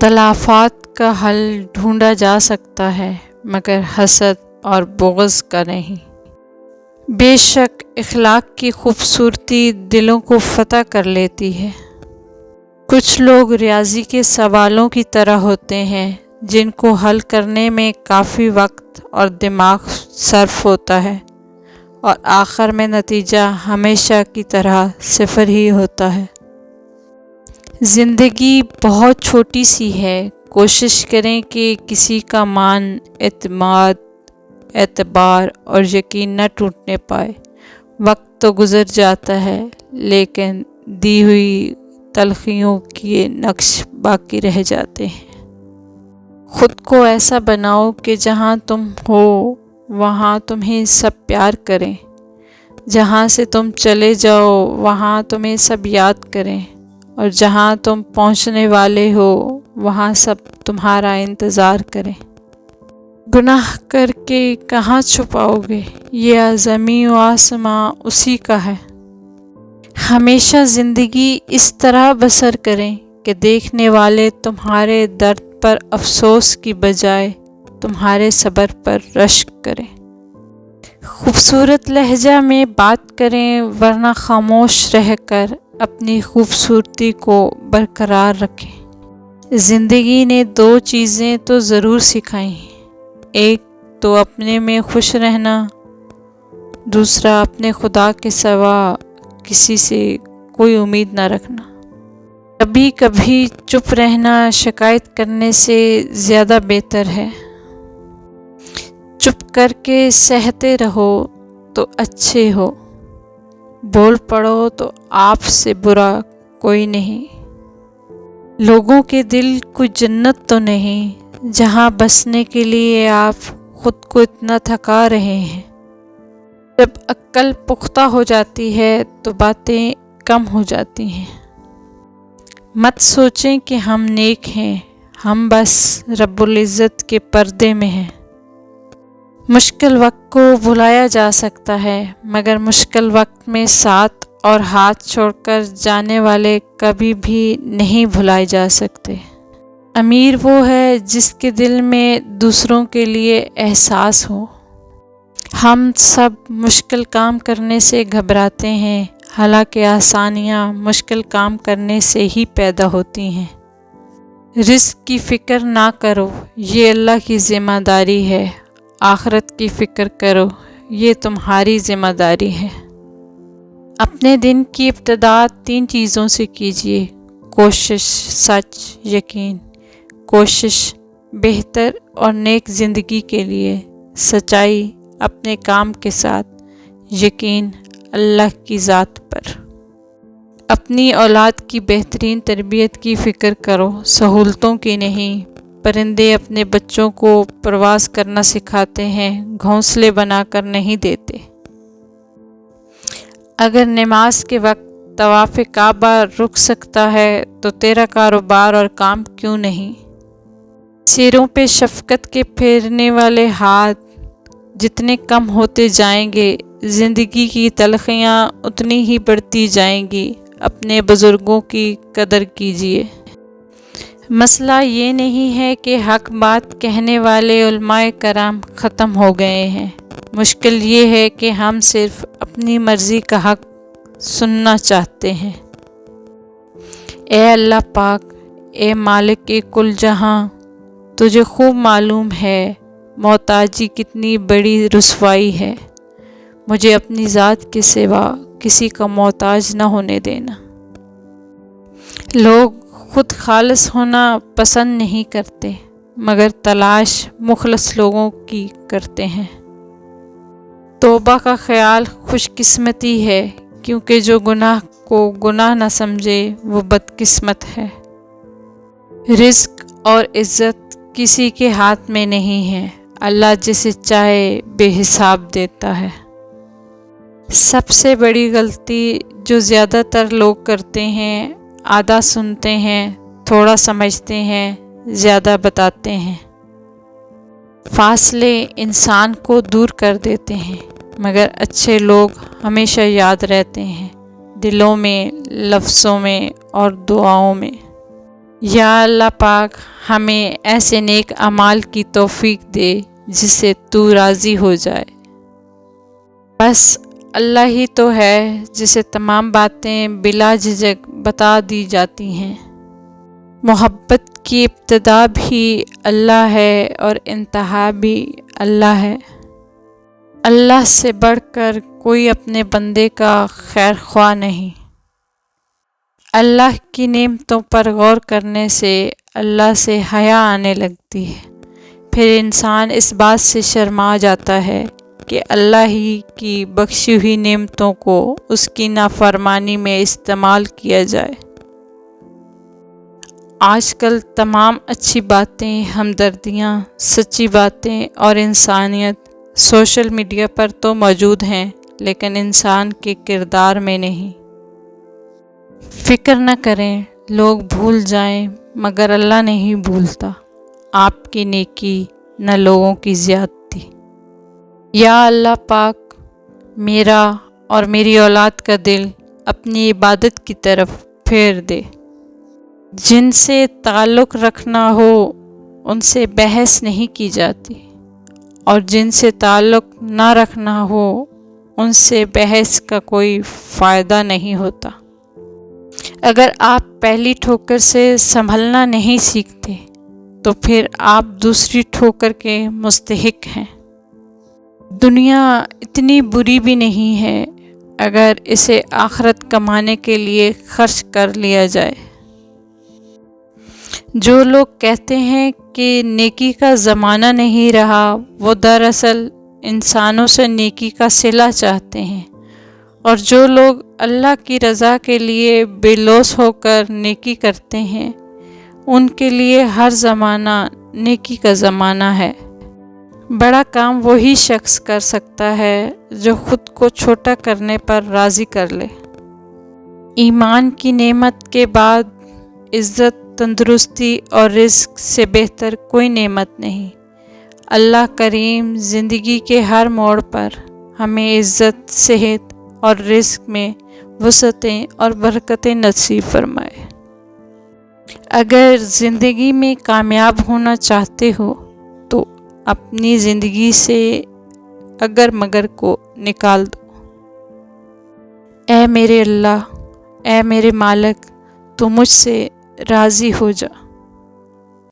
اختلافات کا حل ڈھونڈا جا سکتا ہے مگر حسد اور بغض کا نہیں۔ بے شک اخلاق کی خوبصورتی دلوں کو فتح کر لیتی ہے۔ کچھ لوگ ریاضی کے سوالوں کی طرح ہوتے ہیں جن کو حل کرنے میں کافی وقت اور دماغ صرف ہوتا ہے اور آخر میں نتیجہ ہمیشہ کی طرح صفر ہی ہوتا ہے۔ زندگی بہت چھوٹی سی ہے، کوشش کریں کہ کسی کا مان، اعتماد، اعتبار اور یقین نہ ٹوٹنے پائے۔ وقت تو گزر جاتا ہے لیکن دی ہوئی تلخیوں کے نقش باقی رہ جاتے ہیں۔ خود کو ایسا بناؤ کہ جہاں تم ہو وہاں تمہیں سب پیار کریں، جہاں سے تم چلے جاؤ وہاں تمہیں سب یاد کریں، اور جہاں تم پہنچنے والے ہو وہاں سب تمہارا انتظار کریں۔ گناہ کر کے کہاں چھپاؤ گے، یہ زمین و آسماں اسی کا ہے۔ ہمیشہ زندگی اس طرح بسر کریں کہ دیکھنے والے تمہارے درد پر افسوس کی بجائے تمہارے صبر پر رشک کریں۔ خوبصورت لہجہ میں بات کریں ورنہ خاموش رہ کر اپنی خوبصورتی کو برقرار رکھیں۔ زندگی نے دو چیزیں تو ضرور سکھائی ہیں، ایک تو اپنے میں خوش رہنا، دوسرا اپنے خدا کے سوا کسی سے کوئی امید نہ رکھنا۔ کبھی کبھی چپ رہنا شکایت کرنے سے زیادہ بہتر ہے۔ چپ کر کے سہتے رہو تو اچھے ہو، بول پڑو تو آپ سے برا کوئی نہیں۔ لوگوں کے دل کوئی جنت تو نہیں جہاں بسنے کے لیے آپ خود کو اتنا تھکا رہے ہیں۔ جب عقل پختہ ہو جاتی ہے تو باتیں کم ہو جاتی ہیں۔ مت سوچیں کہ ہم نیک ہیں، ہم بس رب العزت کے پردے میں ہیں۔ مشکل وقت کو بھلایا جا سکتا ہے مگر مشکل وقت میں ساتھ اور ہاتھ چھوڑ کر جانے والے کبھی بھی نہیں بھلائے جا سکتے۔ امیر وہ ہے جس کے دل میں دوسروں کے لیے احساس ہو۔ ہم سب مشکل کام کرنے سے گھبراتے ہیں، حالانکہ آسانیاں مشکل کام کرنے سے ہی پیدا ہوتی ہیں۔ رزق کی فکر نہ کرو، یہ اللہ کی ذمہ داری ہے۔ آخرت کی فکر کرو، یہ تمہاری ذمہ داری ہے۔ اپنے دن کی ابتدا 3 چیزوں سے کیجیے: کوشش، سچ، یقین۔ کوشش بہتر اور نیک زندگی کے لیے، سچائی اپنے کام کے ساتھ، یقین اللہ کی ذات پر۔ اپنی اولاد کی بہترین تربیت کی فکر کرو، سہولتوں کی نہیں۔ پرندے اپنے بچوں کو پرواز کرنا سکھاتے ہیں، گھونسلے بنا کر نہیں دیتے۔ اگر نماز کے وقت طواف کعبہ رک سکتا ہے تو تیرا کاروبار اور کام کیوں نہیں؟ سروں پہ شفقت کے پھیرنے والے ہاتھ جتنے کم ہوتے جائیں گے، زندگی کی تلخیاں اتنی ہی بڑھتی جائیں گی۔ اپنے بزرگوں کی قدر کیجیے۔ مسئلہ یہ نہیں ہے کہ حق بات کہنے والے علماء کرام ختم ہو گئے ہیں، مشکل یہ ہے کہ ہم صرف اپنی مرضی کا حق سننا چاہتے ہیں۔ اے اللہ پاک، اے مالک کل جہاں، تجھے خوب معلوم ہے محتاجی کتنی بڑی رسوائی ہے، مجھے اپنی ذات کے سوا کسی کا محتاج نہ ہونے دینا۔ لوگ خود خالص ہونا پسند نہیں کرتے مگر تلاش مخلص لوگوں کی کرتے ہیں۔ توبہ کا خیال خوش قسمتی ہے، کیونکہ جو گناہ کو گناہ نہ سمجھے وہ بد قسمت ہے۔ رزق اور عزت کسی کے ہاتھ میں نہیں ہے، اللہ جسے چاہے بے حساب دیتا ہے۔ سب سے بڑی غلطی جو زیادہ تر لوگ کرتے ہیں، آدھا سنتے ہیں، تھوڑا سمجھتے ہیں، زیادہ بتاتے ہیں۔ فاصلے انسان کو دور کر دیتے ہیں مگر اچھے لوگ ہمیشہ یاد رہتے ہیں، دلوں میں، لفظوں میں اور دعاؤں میں۔ یا اللہ پاک ہمیں ایسے نیک اعمال کی توفیق دے جس سے تو راضی ہو جائے۔ بس اللہ ہی تو ہے جسے تمام باتیں بلا جھجک بتا دی جاتی ہیں۔ محبت کی ابتدا بھی اللہ ہے اور انتہا بھی اللہ ہے۔ اللہ سے بڑھ کر کوئی اپنے بندے کا خیر خواہ نہیں۔ اللہ کی نعمتوں پر غور کرنے سے اللہ سے حیا آنے لگتی ہے، پھر انسان اس بات سے شرما جاتا ہے کہ اللہ ہی کی بخشی ہوئی نعمتوں کو اس کی نافرمانی میں استعمال کیا جائے۔ آج کل تمام اچھی باتیں، ہمدردیاں، سچی باتیں اور انسانیت سوشل میڈیا پر تو موجود ہیں، لیکن انسان کے کردار میں نہیں۔ فکر نہ کریں لوگ بھول جائیں مگر اللہ نہیں بھولتا آپ کی نیکی نہ لوگوں کی زیادتی۔ یا اللہ پاک میرا اور میری اولاد کا دل اپنی عبادت کی طرف پھیر دے۔ جن سے تعلق رکھنا ہو ان سے بحث نہیں کی جاتی، اور جن سے تعلق نہ رکھنا ہو ان سے بحث کا کوئی فائدہ نہیں ہوتا۔ اگر آپ پہلی ٹھوکر سے سنبھلنا نہیں سیکھتے تو پھر آپ دوسری ٹھوکر کے مستحق ہیں۔ دنیا اتنی بری بھی نہیں ہے اگر اسے آخرت کمانے کے لیے خرچ کر لیا جائے۔ جو لوگ کہتے ہیں کہ نیکی کا زمانہ نہیں رہا، وہ دراصل انسانوں سے نیکی کا صلہ چاہتے ہیں، اور جو لوگ اللہ کی رضا کے لیے بے لوث ہو کر نیکی کرتے ہیں ان کے لیے ہر زمانہ نیکی کا زمانہ ہے۔ بڑا کام وہی شخص کر سکتا ہے جو خود کو چھوٹا کرنے پر راضی کر لے۔ ایمان کی نعمت کے بعد عزت، تندرستی اور رزق سے بہتر کوئی نعمت نہیں۔ اللہ کریم زندگی کے ہر موڑ پر ہمیں عزت، صحت اور رزق میں وسعتیں اور برکتیں نصیب فرمائے۔ اگر زندگی میں کامیاب ہونا چاہتے ہو تو اپنی زندگی سے اگر مگر کو نکال دو۔ اے میرے اللہ، اے میرے مالک، تو مجھ سے راضی ہو جا۔